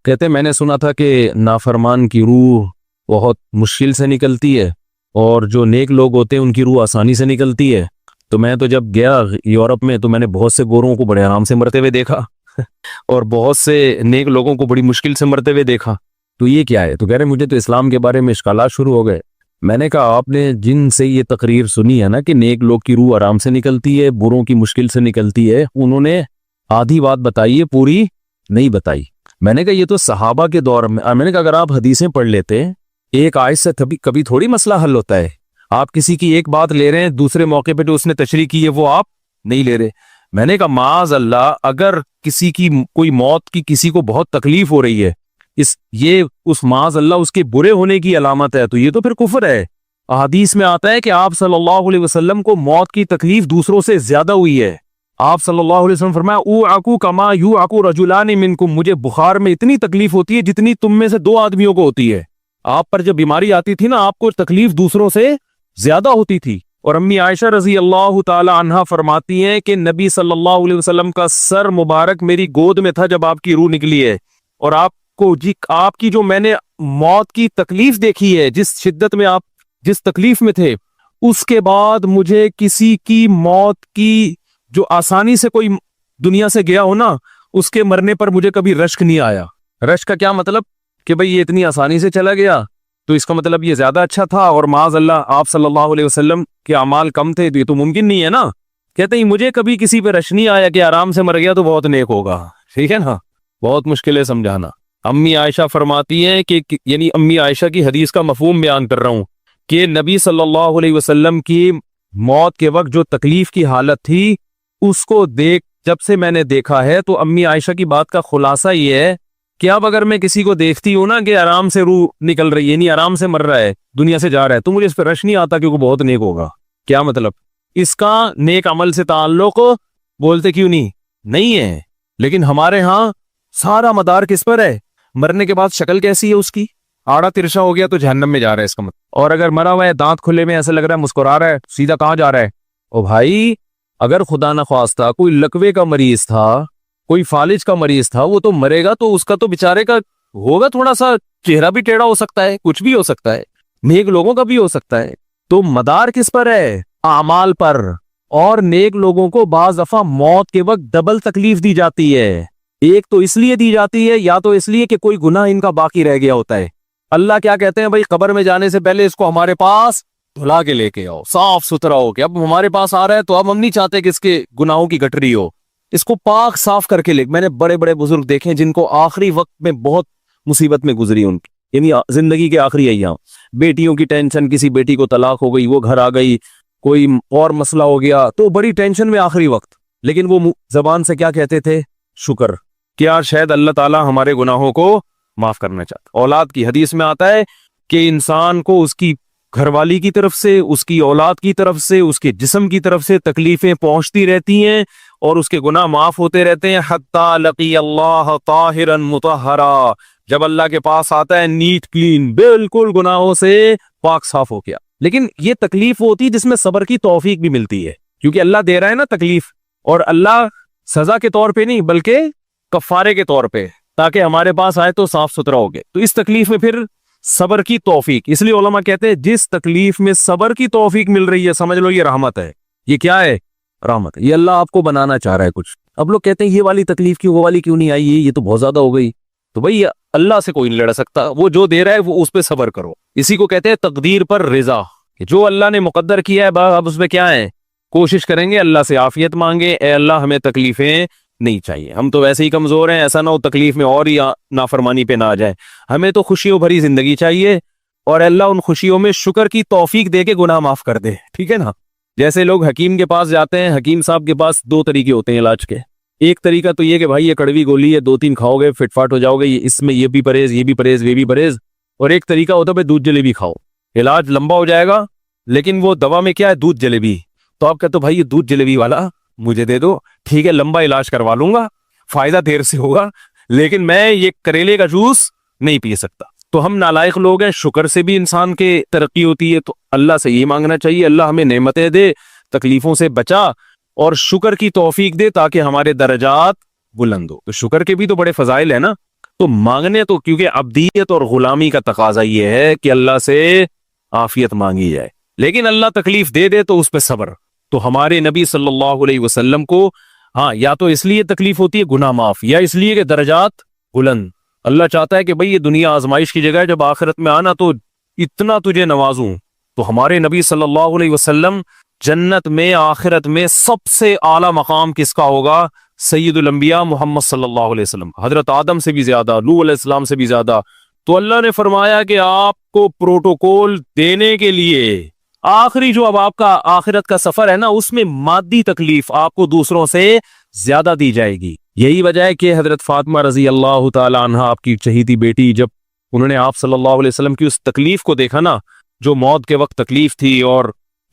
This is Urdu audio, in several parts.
کہتے میں نے سنا تھا کہ نافرمان کی روح بہت مشکل سے نکلتی ہے اور جو نیک لوگ ہوتے ہیں ان کی روح آسانی سے نکلتی ہے. تو میں تو جب گیا یورپ میں تو میں نے بہت سے گوروں کو بڑے آرام سے مرتے ہوئے دیکھا اور بہت سے نیک لوگوں کو بڑی مشکل سے مرتے ہوئے دیکھا. تو یہ کیا ہے؟ تو کہہ رہے مجھے تو اسلام کے بارے میں اشکالات شروع ہو گئے. میں نے کہا آپ نے جن سے یہ تقریر سنی ہے نا کہ نیک لوگ کی روح آرام سے نکلتی ہے، بروں کی مشکل سے نکلتی ہے، انہوں نے آدھی بات بتائی ہے، پوری نہیں بتائی. میں نے کہا یہ تو صحابہ کے دور میں نے کہا اگر آپ حدیثیں پڑھ لیتے ایک آیت سے کبھی تھوڑی مسئلہ حل ہوتا ہے. آپ کسی کی ایک بات لے رہے ہیں، دوسرے موقع پہ جو اس نے تشریح کی ہے وہ آپ نہیں لے رہے. میں نے کہا معاذ اللہ، اگر کسی کی کوئی موت کی کسی کو بہت تکلیف ہو رہی ہے، یہ اس معاذ اللہ اس کے برے ہونے کی علامت ہے، تو یہ تو پھر کفر ہے. احادیث میں آتا ہے کہ آپ صلی اللہ علیہ وسلم کو موت کی تکلیف دوسروں سے زیادہ ہوئی ہے. آپ صلی اللہ علیہ وسلم فرمایا اوعکو کما یوعکو رجلان منکم، مجھے بخار میں اتنی تکلیف ہوتی ہے جتنی تم میں سے دو آدمیوں کو ہوتی ہے. آپ پر جب بیماری آتی تھی نا، آپ کو تکلیف دوسروں سے زیادہ ہوتی تھی. اور امی عائشہ رضی اللہ تعالی عنہا فرماتی ہیں کہ نبی صلی اللہ علیہ وسلم کا سر مبارک میری گود میں تھا جب آپ کی روح نکلی ہے، اور آپ کی جو میں نے موت کی تکلیف دیکھی ہے، جس شدت میں آپ جس تکلیف میں تھے، اس کے بعد مجھے کسی کی موت کی جو آسانی سے کوئی دنیا سے گیا ہو نا، اس کے مرنے پر مجھے کبھی رشک نہیں آیا. رشک کا کیا مطلب؟ کہ بھئی یہ اتنی آسانی سے چلا گیا تو اس کا مطلب یہ زیادہ اچھا تھا، اور معاذ اللہ آپ صلی اللہ علیہ وسلم کے اعمال کم تھے، تو یہ تو ممکن نہیں ہے نا. کہتے ہیں مجھے کبھی کسی پہ رش نہیں آیا کہ آرام سے مر گیا تو بہت نیک ہوگا. ٹھیک ہے نا، بہت مشکل ہے سمجھانا. امی عائشہ فرماتی ہیں کہ یعنی امی عائشہ کی حدیث کا مفہوم بیان کر رہا ہوں کہ نبی صلی اللہ علیہ وسلم کی موت کے وقت جو تکلیف کی حالت تھی، اس کو جب سے میں نے دیکھا ہے، تو امی عائشہ کی بات کا خلاصہ یہ ہے کہ اب اگر میں کسی کو دیکھتی ہوں نا کہ آرام سے روح نکل رہی ہے، یعنی آرام سے مر رہا ہے، دنیا سے جا رہا ہے، تو مجھے اس پہ رش نہیں آتا کیونکہ بہت نیک ہوگا. کیا مطلب؟ اس کا نیک عمل سے تعلق بولتے کیوں نہیں ہے. لیکن ہمارے ہاں سارا مدار کس پر ہے؟ مرنے کے بعد شکل کیسی ہے اس کی؟ آڑا ترشا ہو گیا تو جہنم میں جا رہا ہے اس کا مطلب. اور اگر مرا ہوا ہے، دانت کھلے میں، ایسا لگ رہا ہے مسکرا رہا ہے، سیدھا کہاں جا رہا ہے؟ او بھائی، اگر خدا نہ خواستہ کوئی لکوے کا مریض تھا، کوئی فالج کا مریض تھا، وہ تو مرے گا تو اس کا تو بیچارے کا ہوگا تھوڑا سا چہرہ بھی ٹیڑھا ہو سکتا ہے، کچھ بھی ہو سکتا ہے، نیک لوگوں کا بھی ہو سکتا ہے. تو مدار کس پر ہے؟ اعمال پر. اور نیک لوگوں کو بعض دفعہ موت کے وقت ڈبل تکلیف دی جاتی ہے. ایک تو اس لیے دی جاتی ہے، یا تو اس لیے کہ کوئی گناہ ان کا باقی رہ گیا ہوتا ہے. اللہ کیا کہتے ہیں بھائی، قبر میں جانے سے پہلے اس کو ہمارے پاس دھلا کے لے کے آؤ، صاف ستھرا ہو کے. اب ہمارے پاس آ رہا ہے تو اب ہم نہیں چاہتے کہ اس کے گناہوں کی گٹری ہو، اس کو پاک صاف کر کے لے. میں نے بڑے بڑے بزرگ دیکھے جن کو آخری وقت میں بہت مصیبت میں گزری ان کی، یعنی زندگی کے آخری ایام، بیٹیوں کی ٹینشن، کسی بیٹی کو طلاق ہو گئی، وہ گھر آ گئی، کوئی اور مسئلہ ہو گیا، تو بڑی ٹینشن میں آخری وقت. لیکن وہ زبان سے کیا کہتے تھے؟ شکر. کیا شاید اللہ تعالیٰ ہمارے گناہوں کو معاف کرنا چاہتا. اولاد کی حدیث میں آتا ہے کہ انسان کو اس کی گھر والی کی طرف سے، اس کی اولاد کی طرف سے، اس کے جسم کی طرف سے تکلیفیں پہنچتی رہتی ہیں اور اس کے گناہ معاف ہوتے رہتے ہیں، حتی لقی اللہ طاہرا مطہرا، جب اللہ کے پاس آتا ہے نیٹ کلین، بالکل گناہوں سے پاک صاف ہو گیا. لیکن یہ تکلیف ہوتی ہے جس میں صبر کی توفیق بھی ملتی ہے، کیونکہ اللہ دے رہا ہے نا تکلیف، اور اللہ سزا کے طور پہ نہیں بلکہ کفارے کے طور پہ، تاکہ ہمارے پاس آئے تو صاف ستھرا ہو گئے. تو اس تکلیف میں پھر صبر کی توفیق، اس لیے علماء کہتے ہیں جس تکلیف میں صبر کی توفیق مل رہی ہے، سمجھ لو یہ رحمت ہے. یہ کیا ہے؟ رحمت. یہ اللہ آپ کو بنانا چاہ رہا ہے کچھ. اب لوگ کہتے ہیں یہ والی تکلیف کیوں، وہ والی کیوں نہیں آئی، یہ تو بہت زیادہ ہو گئی. تو بھئی اللہ سے کوئی نہیں لڑ سکتا، وہ جو دے رہا ہے وہ اس پہ صبر کرو. اسی کو کہتے ہیں تقدیر پر رضا، کہ جو اللہ نے مقدر کیا ہے اب اس پہ کیا ہے، کوشش کریں گے، اللہ سے عافیت مانگے، اے اللہ ہمیں تکلیفیں نہیں چاہیے، ہم تو ویسے ہی کمزور ہیں، ایسا نہ ہو تکلیف میں اور ہی نافرمانی پہ نہ آ جائے. ہمیں تو خوشیوں بھری زندگی چاہیے، اور اللہ ان خوشیوں میں شکر کی توفیق دے کے گناہ معاف کر دے. ٹھیک ہے نا؟ جیسے لوگ حکیم کے پاس جاتے ہیں، حکیم صاحب کے پاس دو طریقے ہوتے ہیں علاج کے. ایک طریقہ تو یہ کہ بھائی یہ کڑوی گولی ہے، 2-3 کھاؤ گے فٹ فاٹ ہو جاؤ گے، اس میں یہ بھی پرہیز، یہ بھی پرہیز، یہ بھی پرہیز. اور ایک طریقہ ہوتا ہے بھائی دودھ جلیبی کھاؤ، علاج لمبا ہو جائے گا، لیکن وہ دوا میں کیا ہے؟ دودھ جلیبی. تو آپ کہتے ہو بھائی یہ دودھ جلیبی والا مجھے دے دو، ٹھیک ہے لمبا علاج کروا لوں گا، فائدہ دیر سے ہوگا، لیکن میں یہ کریلے کا جوس نہیں پی سکتا. تو ہم نالائق لوگ ہیں. شکر سے بھی انسان کے ترقی ہوتی ہے، تو اللہ سے یہ مانگنا چاہیے اللہ ہمیں نعمتیں دے، تکلیفوں سے بچا، اور شکر کی توفیق دے تاکہ ہمارے درجات بلند ہو. تو شکر کے بھی تو بڑے فضائل ہیں نا. تو مانگنے تو کیونکہ عبدیت اور غلامی کا تقاضا یہ ہے کہ اللہ سے عافیت مانگی جائے، لیکن اللہ تکلیف دے دے تو اس پہ صبر۔ تو ہمارے نبی صلی اللہ علیہ وسلم کو ہاں یا تو اس لیے تکلیف ہوتی ہے گناہ معاف، یا اس لیے کہ درجات بلند۔ اللہ چاہتا ہے کہ بھئی یہ دنیا آزمائش کی جگہ ہے، جب آخرت میں آنا تو اتنا تجھے نوازوں۔ تو ہمارے نبی صلی اللہ علیہ وسلم جنت میں آخرت میں سب سے اعلیٰ مقام کس کا ہوگا؟ سید الانبیاء محمد صلی اللہ علیہ وسلم، حضرت آدم سے بھی زیادہ، نوح علیہ السلام سے بھی زیادہ۔ تو اللہ نے فرمایا کہ آپ کو پروٹوکول دینے کے لیے آخری جو اب آپ کا آخرت کا سفر ہے نا، اس میں مادی تکلیف آپ کو دوسروں سے زیادہ دی جائے گی۔ یہی وجہ ہے کہ حضرت فاطمہ رضی اللہ تعالی عنہ آپ کی چہیتی بیٹی، جب انہوں نے آپ صلی اللہ علیہ وسلم کی اس تکلیف کو دیکھا نا، جو موت کے وقت تکلیف تھی اور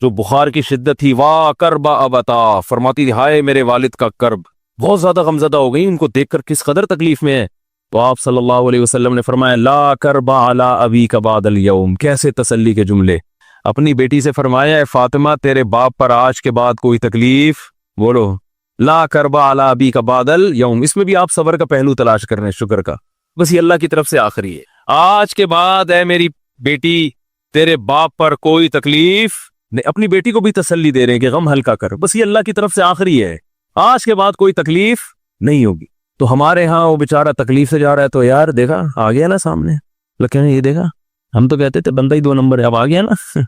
جو بخار کی شدت تھی، واہ کرب ابتا، فرماتی تھی ہائے میرے والد کا کرب، بہت زیادہ غمزدہ ہو گئی ان کو دیکھ کر کس قدر تکلیف میں ہے۔ تو آپ صلی اللہ علیہ وسلم نے فرمایا لا کرب علی ابیک بعد اليوم، کیسے تسلی کے جملے۔ اپنی بیٹی سے فرمایا اے فاطمہ تیرے باپ پر آج کے بعد کوئی تکلیف، بولو لا کرب علی ابیک بعد اليوم، اس میں بھی آپ صبر کا پہلو تلاش کر رہے ہیں، شکر کا، بس یہ اللہ کی طرف سے آخری ہے۔ آج کے بعد اے میری بیٹی تیرے باپ پر کوئی تکلیف نہیں، اپنی بیٹی کو بھی تسلی دے رہے ہیں کہ غم ہلکا کر، بس یہ اللہ کی طرف سے آخری ہے، آج کے بعد کوئی تکلیف نہیں ہوگی۔ تو ہمارے ہاں وہ بیچارہ تکلیف سے جا رہا ہے، تو یار دیکھا آ گیا نا سامنے، لگتا ہے یہ دیکھا، ہم تو کہتے تھے بندہ ہی 2 نمبر ہے، اب آ گیا نا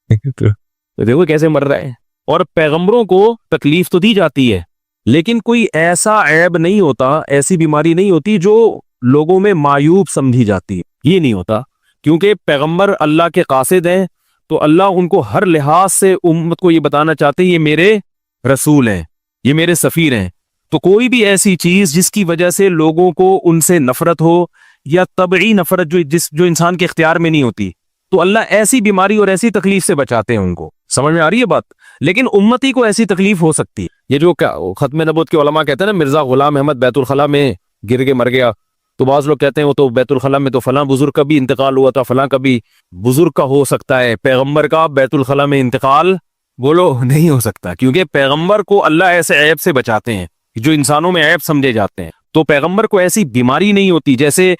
تو دیکھو کیسے مر رہا ہے۔ اور پیغمبروں کو تکلیف تو دی جاتی ہے، لیکن کوئی ایسا عیب نہیں ہوتا، ایسی بیماری نہیں ہوتی جو لوگوں میں معیوب سمجھی جاتی ہے، یہ نہیں ہوتا، کیونکہ پیغمبر اللہ کے قاصد ہیں، تو اللہ ان کو ہر لحاظ سے امت کو یہ بتانا چاہتے ہیں یہ میرے رسول ہیں، یہ میرے سفیر ہیں۔ تو کوئی بھی ایسی چیز جس کی وجہ سے لوگوں کو ان سے نفرت ہو، یا طبعی نفرت جو انسان کے اختیار میں نہیں ہوتی، تو اللہ ایسی بیماری اور ایسی تکلیف سے بچاتے ہیں ان کو۔ سمجھ میں آ رہی ہے بات؟ لیکن امتی کو ایسی تکلیف ہو سکتی ہے، یہ جو ختم نبوت کے علماء کہتے ہیں نا مرزا غلام احمد بیت الخلا میں گر کے مر گیا، تو بعض لوگ کہتے ہیں وہ تو بیت الخلا میں تو فلاں بزرگ کا بھی انتقال ہوا تھا، فلاں کا بھی بزرگ کا ہو سکتا ہے، پیغمبر کا بیت الخلا میں انتقال بولو نہیں ہو سکتا، کیونکہ پیغمبر کو اللہ ایسے عیب سے بچاتے ہیں جو انسانوں میں عیب سمجھے جاتے ہیں۔ تو پیغمبر کو ایسی بیماری نہیں ہوتی، جیسے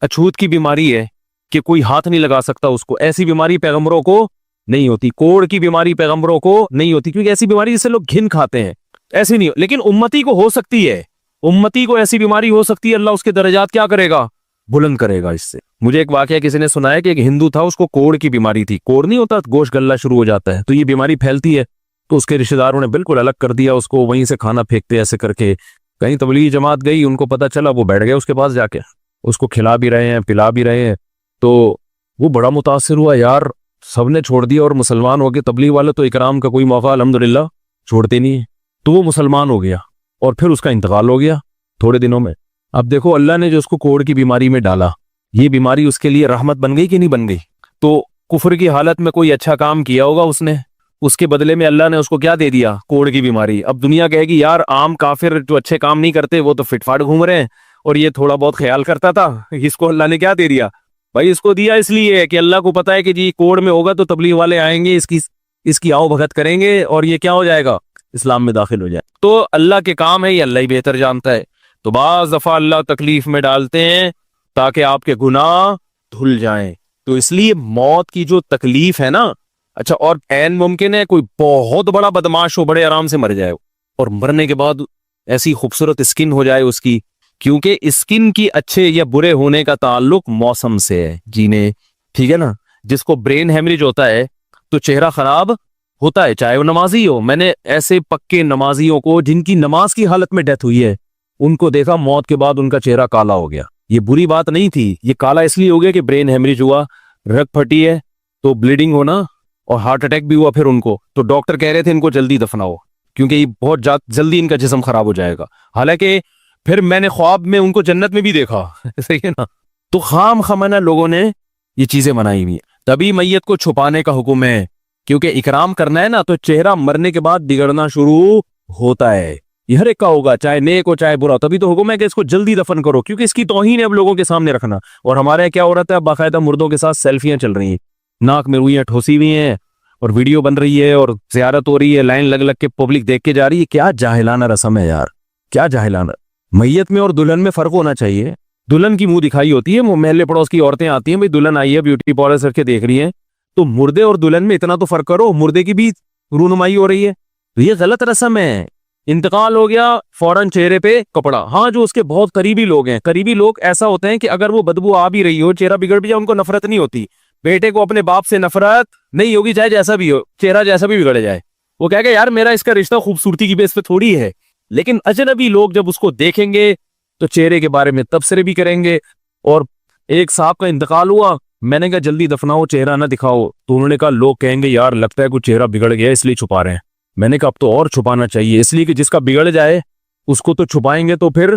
اچھوت کی بیماری ہے کہ کوئی ہاتھ نہیں لگا سکتا اس کو، ایسی بیماری پیغمبروں کو نہیں ہوتی۔ کوڑ کی بیماری پیغمبروں کو نہیں ہوتی، کیونکہ ایسی بیماری جس سے لوگ گھن کھاتے ہیں، ایسی نہیں، لیکن امتی کو ہو سکتی ہے، امتی کو ایسی بیماری ہو سکتی ہے، اللہ اس کے درجات کیا کرے گا؟ بلند کرے گا اس سے۔ مجھے ایک واقعہ کسی نے سنایا کہ ایک ہندو تھا، اس کو کوڑ کی بیماری تھی، کوڑ نہیں ہوتا گوشت گلنا شروع ہو جاتا ہے، تو یہ بیماری پھیلتی ہے، تو اس کے رشتہ داروں نے بالکل الگ کر دیا اس کو، وہیں سے کھانا پھینکتے ایسے کر کے۔ کہیں تبلیغی جماعت گئی، ان کو پتا چلا، وہ بیٹھ گئے اس کے پاس جا کے، اس کو کھلا بھی رہے ہیں پلا بھی رہے ہیں، تو وہ بڑا متاثر ہوا، یار سب نے چھوڑ دیا اور مسلمان ہو گئے، تبلیغ والے تو اکرام کا کوئی موقع الحمدللہ چھوڑتے نہیں ہیں، تو وہ مسلمان ہو گیا اور پھر اس کا انتقال ہو گیا تھوڑے دنوں میں۔ اب دیکھو اللہ نے جو اس کو کوڑ کی بیماری میں ڈالا، یہ بیماری اس کے لیے رحمت بن گئی کہ نہیں بن گئی؟ تو کفر کی حالت میں کوئی اچھا کام کیا ہوگا اس نے، اس کے بدلے میں اللہ نے اس کو کیا دے دیا؟ کوڑ کی بیماری۔ اب دنیا کہے گی یار عام کافر جو اچھے کام نہیں کرتے وہ تو فٹ فاٹ گھوم رہے ہیں، اور یہ تھوڑا بہت خیال کرتا تھا، اس کو اللہ نے کیا دے دیا؟ بھائی اس کو دیا اس لیے کہ اللہ کو پتا ہے کہ جی کوڑ میں ہوگا تو تبلیغ والے آئیں گے، اس کی آؤ بھگت کریں گے اور یہ کیا ہو جائے گا؟ اسلام میں داخل ہو جائے۔ تو اللہ کے کام ہے، یہ اللہ ہی بہتر جانتا ہے۔ تو بعض دفعہ اللہ تکلیف میں ڈالتے ہیں تاکہ آپ کے گناہ دھل جائیں، تو اس لیے موت کی جو تکلیف ہے نا، اچھا اور عین ممکن ہے کوئی بہت بڑا بدماش ہو، بڑے آرام سے مر جائے، اور مرنے کے بعد ایسی خوبصورت اسکن ہو جائے اس کی، کیونکہ اسکن کی اچھے یا برے ہونے کا تعلق موسم سے ہے، جینے ٹھیک ہے نا۔ جس کو برین ہیمریج ہوتا ہے تو چہرہ خراب ہوتا ہے، چاہے وہ نمازی ہو۔ میں نے ایسے پکے نمازیوں کو جن کی نماز کی حالت میں ڈیتھ ہوئی ہے، ان کو دیکھا موت کے بعد ان کا چہرہ کالا ہو گیا۔ یہ بری بات نہیں تھی، یہ کالا اس لیے ہو گیا کہ برین ہیمریج ہوا، رگ پھٹی ہے تو بلیڈنگ ہونا، اور ہارٹ اٹیک بھی ہوا پھر ان کو، تو ڈاکٹر کہہ رہے تھے ان کو جلدی دفناؤ کیونکہ یہ بہت جلدی ان کا جسم خراب ہو جائے گا۔ حالانکہ پھر میں نے خواب میں ان کو جنت میں بھی دیکھا، صحیح ہے نا۔ تو خام خمانہ لوگوں نے یہ چیزیں منائی ہوئی ہیں۔ تبھی میت کو چھپانے کا حکم ہے، کیونکہ اکرام کرنا ہے نا، تو چہرہ مرنے کے بعد بگڑنا شروع ہوتا ہے، یہ ہر ایک کا ہوگا، چاہے نیک ہو چاہے برا، تبھی تو حکم ہے کہ اس کو جلدی دفن کرو، کیونکہ اس کی توہین ہے اب لوگوں کے سامنے رکھنا۔ اور ہمارے یہاں کیا ہو رہا ہے، اب باقاعدہ مردوں کے ساتھ سیلفیاں چل رہی ہیں، ناک میں روئیاں ٹھوسی ہوئی ہیں اور ویڈیو بن رہی ہے اور زیارت ہو رہی ہے، لائن لگ لگ کے پبلک دیکھ کے جا رہی ہے۔ کیا جاہلانہ رسم ہے یار، کیا جاہلانہ۔ میت میں اور دلہن میں فرق ہونا چاہیے، دلہن کی منہ دکھائی ہوتی ہے, وہ محلے پڑوس کی عورتیں آتی ہیں, بھائی دلہن آئی ہے, بیوٹی پارلر کر کے دیکھ رہی ہیں, تو مردے اور دلہن میں اتنا تو فرق کرو, مردے کی بھی رونمائی ہو رہی ہے. تو یہ غلط رسم ہے. انتقال ہو گیا, فوراً چہرے پہ کپڑا. ہاں جو اس کے بہت قریبی لوگ ہیں, قریبی لوگ ایسا ہوتے ہیں کہ اگر وہ بدبو آ بھی رہی ہو, چہرہ بگڑ بھی جائے, ان کو نفرت نہیں ہوتی. بیٹے کو اپنے باپ سے نفرت نہیں ہوگی, چاہے جیسا بھی ہو, چہرہ جیسا بھی بگڑ جائے. وہ کہے گا یار میرا اس کا رشتہ خوبصورتی کی بیس پہ تھوڑی ہے. لیکن اجنبی لوگ جب اس کو دیکھیں گے تو چہرے کے بارے میں تبصرے بھی کریں گے. اور ایک صاحب کا انتقال ہوا, میں نے کہا جلدی دفناؤ, چہرہ نہ دکھاؤ. تو انہوں نے کہا لوگ کہیں گے یار لگتا ہے کچھ چہرہ بگڑ گیا اس لیے چھپا رہے ہیں. میں نے کہا اب تو اور چھپانا چاہیے, اس لیے کہ جس کا بگڑ جائے اس کو تو چھپائیں گے تو پھر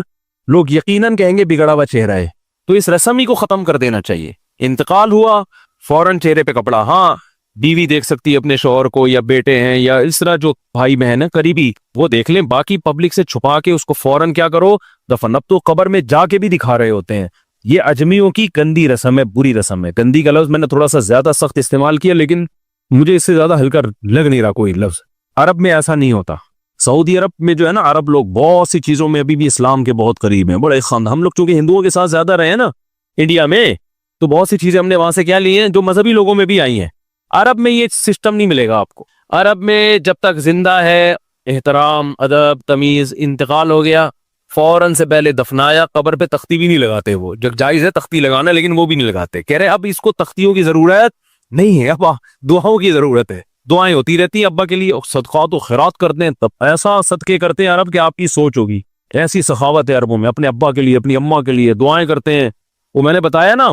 لوگ یقیناً کہیں گے بگڑا ہوا چہرہ ہے. تو اس رسم ہی کو ختم کر دینا چاہیے. انتقال ہوا, فوراً چہرے پہ کپڑا. ہاں بیوی دیکھ سکتی ہے اپنے شوہر کو, یا بیٹے ہیں, یا اس طرح جو بھائی بہن ہیں قریبی, وہ دیکھ لیں. باقی پبلک سے چھپا کے اس کو فوراً کیا کرو, دفن. اب تو قبر میں جا کے بھی دکھا رہے ہوتے ہیں. یہ اجمیوں کی گندی رسم ہے, بری رسم ہے. گندی کا لفظ میں نے تھوڑا سا زیادہ سخت استعمال کیا, لیکن مجھے اس سے زیادہ ہلکا لگ نہیں رہا کوئی لفظ. عرب میں ایسا نہیں ہوتا. سعودی عرب میں جو ہے نا, عرب لوگ بہت سی چیزوں میں ابھی بھی اسلام کے بہت قریب ہیں, بڑے خاندان. ہم لوگ چونکہ ہندوؤں کے ساتھ زیادہ رہے ہیں نا انڈیا میں, تو بہت سی چیزیں ہم نے وہاں سے کیا لی ہیں جو مذہبی لوگوں میں بھی آئی ہیں. عرب میں یہ سسٹم نہیں ملے گا آپ کو. عرب میں جب تک زندہ ہے احترام, ادب, تمیز. انتقال ہو گیا فوراً سے پہلے دفنایا, قبر پہ تختی بھی نہیں لگاتے. وہ جب جائز ہے تختی لگانا, لیکن وہ بھی نہیں لگاتے. کہہ رہے اب اس کو تختیوں کی ضرورت نہیں ہے, اب دعاؤں کی ضرورت ہے. دعائیں ہوتی رہتی ہیں ابا کے لیے, صدقات و خیرات کرتے ہیں. تب ایسا صدقے کرتے ہیں عرب کہ آپ کی سوچ ہوگی. ایسی سخاوت ہے عربوں میں, اپنے ابا کے لیے, اپنی اماں کے لیے دعائیں کرتے ہیں. وہ میں نے بتایا نا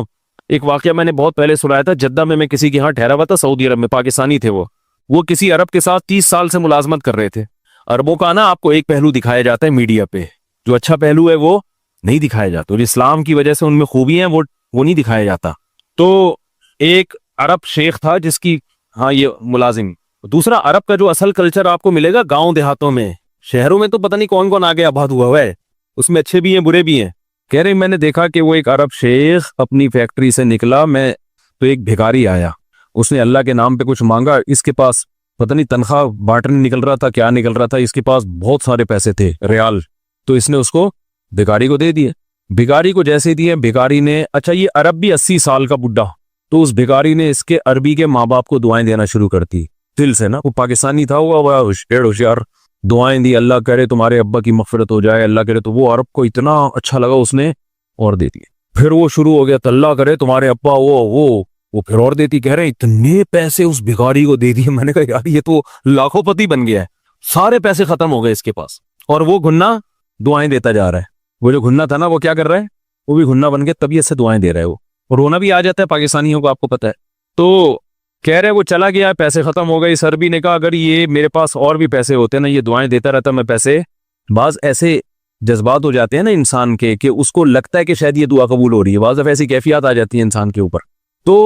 ایک واقعہ, میں نے بہت پہلے سنایا تھا. جدہ میں کسی کے ہاں ٹھہرا ہوا تھا, سعودی عرب میں, پاکستانی تھے وہ کسی عرب کے ساتھ 30 سال سے ملازمت کر رہے تھے. عربوں کا نا آپ کو ایک پہلو دکھایا جاتا ہے میڈیا پہ, جو اچھا پہلو ہے وہ نہیں دکھایا جاتا, اور اسلام کی وجہ سے ان میں خوبی ہیں وہ نہیں دکھایا جاتا. تو ایک عرب شیخ تھا جس کی, ہاں یہ ملازم. دوسرا عرب کا جو اصل کلچر آپ کو ملے گا گاؤں دیہاتوں میں, شہروں میں تو پتہ نہیں کون کون آگے آباد ہوا ہے, اس میں اچھے بھی ہیں برے بھی ہیں. کہہ رہے میں نے دیکھا کہ وہ ایک عرب شیخ اپنی فیکٹری سے نکلا, میں تو ایک بھیکاری آیا, اس نے اللہ کے نام پہ کچھ مانگا. اس کے پاس پتہ نہیں تنخواہ بانٹنے نکل رہا تھا, کیا نکل رہا تھا, اس کے پاس بہت سارے پیسے تھے ریال, تو اس نے اس کو بھیکاری کو دے دیے. بھیکاری کو جیسے دیے, بھیکاری نے, اچھا یہ عرب بھی 80 سال کا بڈھا, تو اس بھیکاری نے اس کے عربی کے ماں باپ کو دعائیں دینا شروع کر دی دل سے نا. وہ پاکستانی تھا, وہ ہوشیار, دعائیں دی, اللہ کرے تمہارے ابا کی مغفرت ہو جائے, اللہ کرے. تو وہ عرب کو اتنا اچھا لگا, اس نے اور دے دیے. پھر وہ شروع ہو گیا, تو اللہ کرے تمہارے ابا وہ پھر اور دیتی. کہہ رہے اتنے پیسے اس بھیکاری کو دے دیے. میں نے کہا یار یہ تو لاکھوں پتی بن گیا ہے, سارے پیسے ختم ہو گئے اس کے پاس, اور وہ گھنا دعائیں دیتا جا رہا ہے. وہ جو گھنا تھا نا وہ کیا کر رہا ہے, وہ بھی گھنا بن کے طبیعت سے دعائیں دے رہا ہے. وہ رونا بھی آ جاتا ہے پاکستانیوں کو, آپ کو پتا ہے. تو کہہ رہے وہ چلا گیا, پیسے ختم ہو گئے. اس عربی نے کہا اگر یہ میرے پاس اور بھی پیسے ہوتے نا, یہ دعائیں دیتا رہتا میں پیسے. بعض ایسے جذبات ہو جاتے ہیں نا انسان کے کہ اس کو لگتا ہے کہ شاید یہ دعا قبول ہو رہی ہے, بعض ایسی کیفیات آ جاتی ہیں انسان کے اوپر. تو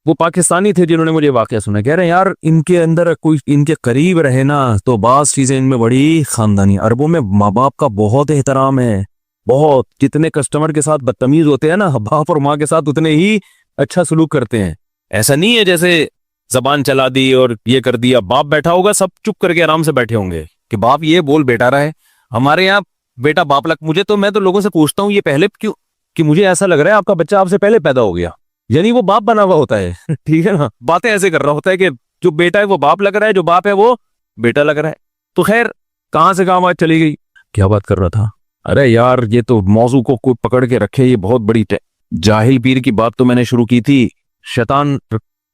وہ پاکستانی تھے جنہوں نے مجھے واقعہ سنا. کہہ رہے ہیں یار ان کے اندر کوئی ان کے قریب رہے نا تو بعض چیزیں ان میں بڑی خاندانی. عربوں میں ماں باپ کا بہت احترام ہے, بہت. جتنے کسٹمر کے ساتھ بدتمیز ہوتے ہیں نا, باپ اور ماں کے ساتھ اتنے ہی اچھا سلوک کرتے ہیں. ایسا نہیں ہے جیسے زبان چلا دی اور یہ کر دیا. باپ بیٹھا ہوگا, سب چپ کر کے آرام سے بیٹھے ہوں گے کہ باپ یہ بول بیٹا رہا ہے. ہمارے یہاں بیٹا باپ لگ, میں تو لوگوں سے پوچھتا ہوں یہ پہلے کیوں, کہ مجھے ایسا لگ رہا ہے آپ کا بچہ آپ سے پہلے پیدا ہو گیا, یعنی وہ باپ بنا ہوا ہوتا ہے. ٹھیک ہے نا, باتیں ایسے کر رہا ہوتا ہے کہ جو بیٹا ہے وہ باپ لگ رہا ہے, جو باپ ہے وہ بیٹا لگ رہا ہے. تو خیر کہاں سے کہاں بات چلی گئی, کیا بات کر رہا تھا. ارے یار یہ تو موضوع کو کوئی پکڑ کے رکھے, یہ بہت بڑی جاہل پیر کی بات تو میں نے شروع کی تھی, شیطان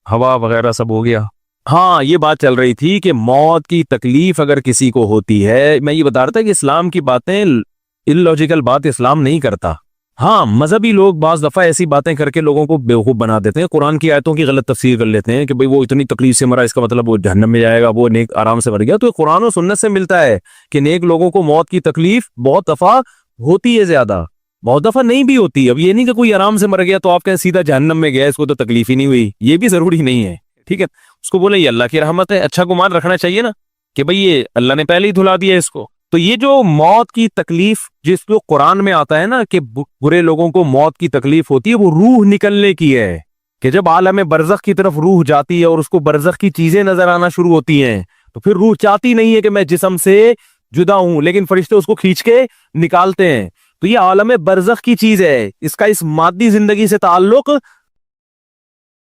ہوا وغیرہ سب ہو گیا. ہاں یہ بات چل رہی تھی کہ موت کی تکلیف اگر کسی کو ہوتی ہے, میں یہ بتا رہا تھا کہ اسلام کی باتیں اللاجیکل بات اسلام نہیں کرتا. ہاں مذہبی لوگ بعض دفعہ ایسی باتیں کر کے لوگوں کو بیوقوف بنا دیتے ہیں, قرآن کی آیتوں کی غلط تفسیر کر لیتے ہیں کہ بھئی وہ اتنی تکلیف سے مرا, اس کا مطلب وہ جہنم میں جائے گا, وہ نیک آرام سے مر گیا. تو قرآن و سنت سے ملتا ہے کہ نیک لوگوں کو موت کی تکلیف بہت دفعہ ہوتی ہے, زیادہ بہت دفعہ نہیں بھی ہوتی. اب یہ نہیں کہ کوئی آرام سے مر گیا تو آپ کہیں سیدھا جہنم میں گیا, اس کو تو تکلیف ہی نہیں ہوئی, یہ بھی ضروری نہیں ہے. ٹھیک ہے, اس کو بولے یہ اللہ کی رحمت ہے, اچھا گمان رکھنا چاہیے نا کہ بھئی یہ اللہ نے پہلے ہی دھلا دیا اس کو. تو یہ جو موت کی تکلیف جس کو قرآن میں آتا ہے نا کہ برے لوگوں کو موت کی تکلیف ہوتی ہے, وہ روح نکلنے کی ہے, کہ جب عالم برزخ کی طرف روح جاتی ہے اور اس کو برزخ کی چیزیں نظر آنا شروع ہوتی ہیں, تو پھر روح چاہتی نہیں ہے کہ میں جسم سے جدا ہوں, لیکن فرشتے اس کو کھینچ کے نکالتے ہیں. تو یہ عالم برزخ کی چیز ہے, اس کا اس مادی زندگی سے تعلق